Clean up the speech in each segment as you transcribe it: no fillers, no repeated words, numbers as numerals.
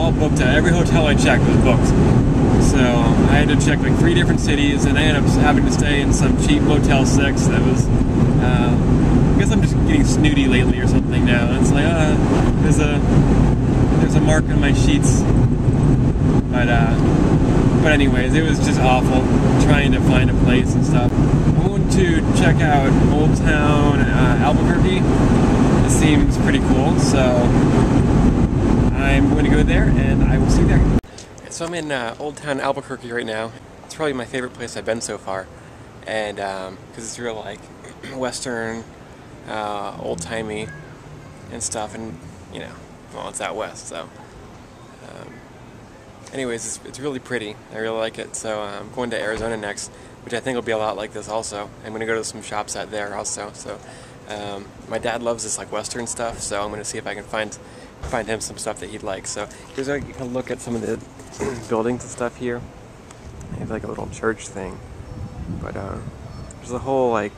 all booked out. Every hotel I checked was booked. So I had to check like 3 different cities, and I ended up having to stay in some cheap Motel 6 that was, I guess I'm just getting snooty lately or something now. It's like, there's a mark on my sheets. But anyways, it was just awful trying to find a place and stuff. I want to check out Old Town Albuquerque. It seems pretty cool, so I'm going to go there and I will see you there. So I'm in Old Town Albuquerque right now. It's probably my favorite place I've been so far, and because it's real like Western, old-timey and stuff, and you know, well, it's out west, so. Anyways, it's really pretty. I really like it. So I'm going to Arizona next, which I think will be a lot like this also. I'm going to go to some shops out there also. So my dad loves this like Western stuff, so I'm going to see if I can find him some stuff that he'd like. So here's a look at some of the buildings and stuff here. They have like a little church thing, but there's a whole like,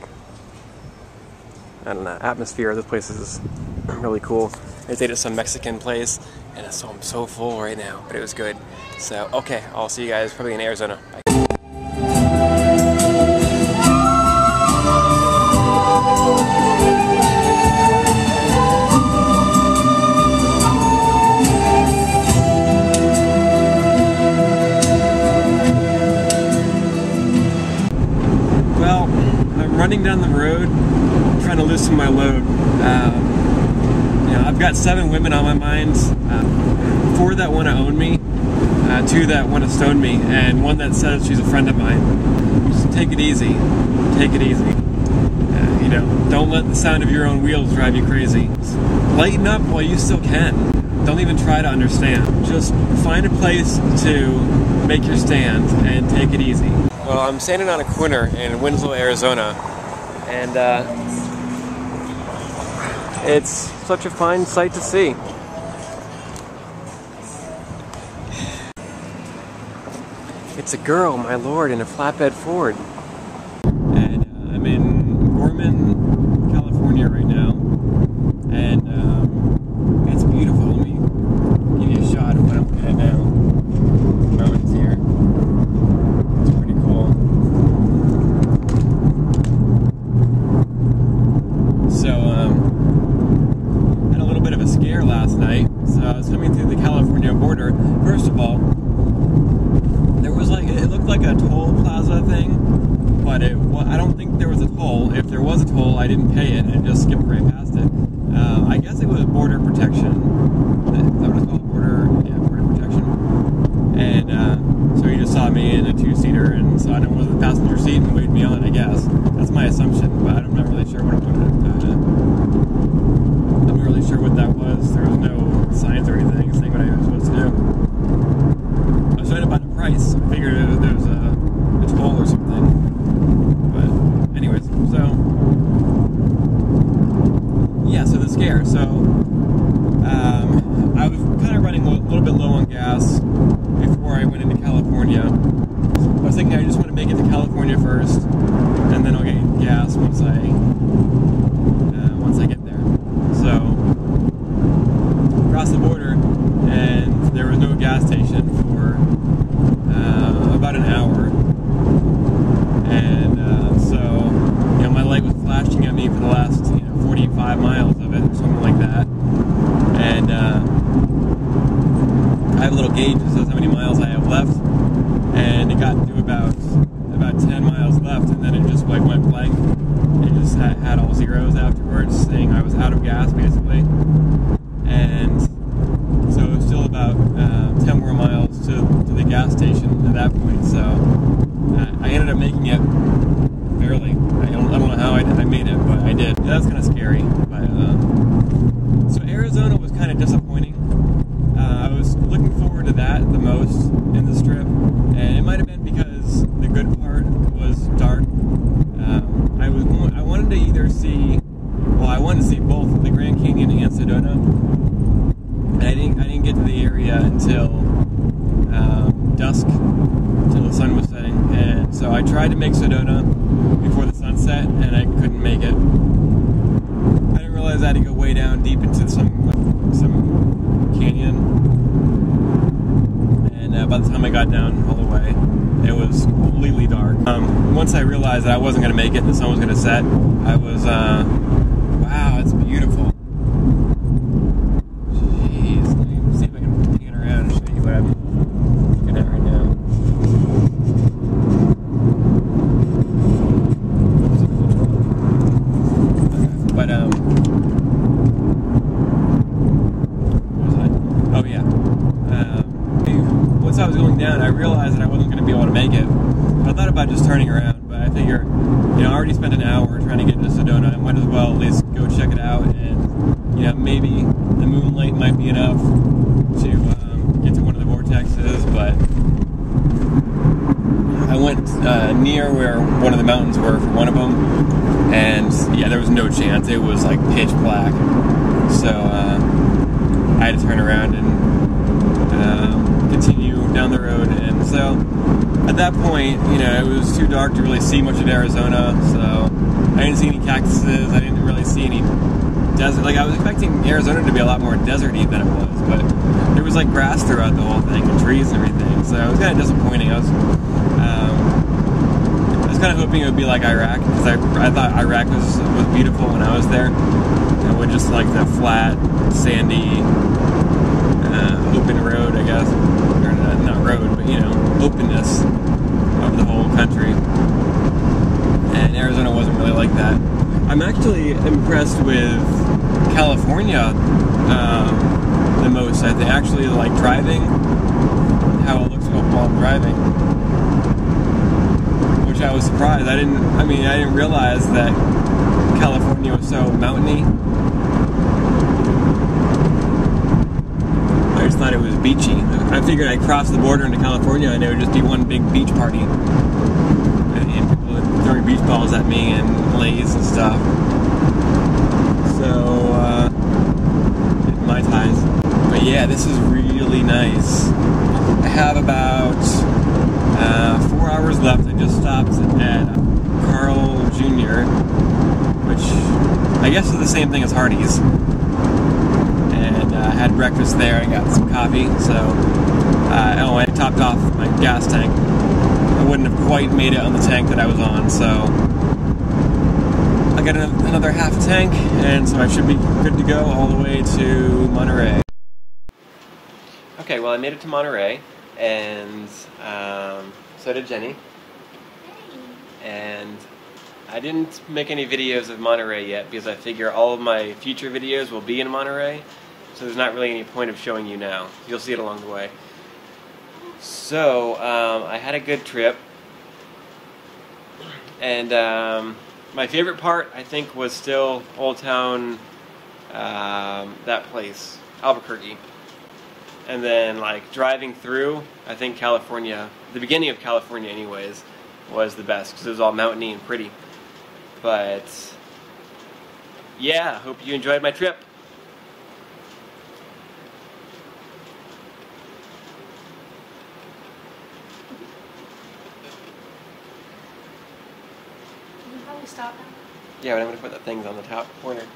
I don't know, atmosphere of this place is really cool. I stayed at some Mexican place, and so I'm so full right now, but it was good. So, okay, I'll see you guys probably in Arizona. Bye. Well, I'm running down the road, trying to loosen my load. I've got 7 women on my mind, 4 that want to own me, 2 that want to stone me, and 1 that says she's a friend of mine. Just take it easy. Take it easy. You know, don't let the sound of your own wheels drive you crazy. Lighten up while you still can. Don't even try to understand. Just find a place to make your stand and take it easy. Well, I'm standing on a corner in Winslow, Arizona, and it's such a fine sight to see. It's a girl, my lord, in a flatbed Ford. And I'm in Gorman, California right now. And it's beautiful. Let me give you a shot of what I'm looking at now. Mountains here. It's pretty cool. So, bit of a scare last night. So I was coming through the California border. First of all, there was like, it looked like a toll plaza thing, but I don't think there was a toll. If there was a toll, I didn't pay it and just skipped right past it. I guess it was border protection. Is that what it's called? Border protection. And so he just saw me in a 2-seater and saw I was in the passenger seat and waved me on, I guess. That's my assumption, but I'm not really sure what what that was. There was no signs or anything saying what I was supposed to do. I was trying to find a price. I figured there was a toll or something. But anyways, so yeah, so the scare. So I was kind of running a little bit low on gas before I went into California. I was thinking I just want to make it to California first, and then I'll get gas once I get there. So across the border, and there was no gas station for about an hour, and so you know, my light was flashing at me for the last 45 miles of it or something like that, and I have a little gauge that says how many miles I have left, and it got to about 10 miles left, and then it just like went blank. It just had all zeros afterwards, saying I was out of gas basically. And so it was still about 10 more miles to the gas station at that point. So I ended up making it barely. I don't know how I made it, but I did. Yeah, that's kind of scary. But so Arizona was kind of disappointing. I was looking forward to that the most in this trip, and it might have been because the good part was dark. I wanted to either see, well, I wanted to see both the Grand Canyon and Sedona. And I didn't get to the area until dusk, until the sun was setting, and so I tried to make Sedona before the sun set, and I couldn't make it. I didn't realize I had to go way down deep into some canyon, by the time I got down all the way. It was completely dark. Once I realized that I wasn't going to make it and the sun was going to set, I was, wow, it's beautiful. Jeez, let me see if I can pan around and show you what I'm looking at right now. But, what was I? Oh, yeah. Once I was going down, I realized that I wasn't going to be able to make it. I thought about just turning around, but I figure, you know, I already spent an hour trying to get to Sedona. I might as well at least go check it out, and, you know, maybe the moonlight might be enough to get to one of the vortexes, but I went near where one of the mountains were for one of them, and, yeah, there was no chance. It was, like, pitch black, so I had to turn around and continue down the road, and so at that point, you know, it was too dark to really see much of Arizona, so I didn't see any cactuses, I didn't really see any desert. Like, I was expecting Arizona to be a lot more deserty than it was, but there was like grass throughout the whole thing, and trees and everything, so it was kind of disappointing. I was kind of hoping it would be like Iraq, because I thought Iraq was beautiful when I was there. You know, with just like the flat, sandy, open road, I guess. Or not road, but, you know, openness of the whole country. And Arizona wasn't really like that. I'm actually impressed with California the most. I think actually like driving, how it looks while I'm driving. Which I was surprised. I didn't realize that California was so mountainy. I just thought it was beachy. I figured I'd cross the border into California and it would just be one big beach party. And people would throw beach balls at me and lays and stuff. So, my ties. But yeah, this is really nice. I have about 4 hours left. I just stopped at Carl Jr., which I guess is the same thing as Hardee's. I had breakfast there, I got some coffee, so, I topped off my gas tank. I wouldn't have quite made it on the tank that I was on, so I got another half tank, and so I should be good to go all the way to Monterey. Okay, well I made it to Monterey, and so did Jenny. And I didn't make any videos of Monterey yet, because I figure all of my future videos will be in Monterey. So there's not really any point of showing you now. You'll see it along the way. So, I had a good trip. And my favorite part, I think, was still Old Town, that place, Albuquerque. And then, like, driving through, I think California, the beginning of California anyways, was the best, because it was all mountainy and pretty. But, yeah, hope you enjoyed my trip. Stop now. Yeah, but I'm going to put the things on the top corner.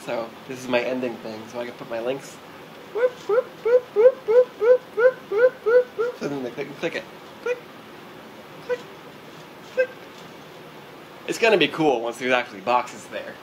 So, this is my ending thing, so I can put my links. Whoop, whoop, whoop, whoop, whoop, whoop, whoop, whoop, whoop, whoop. So then they click it. Click, click, click. It's going to be cool once there's actually boxes there.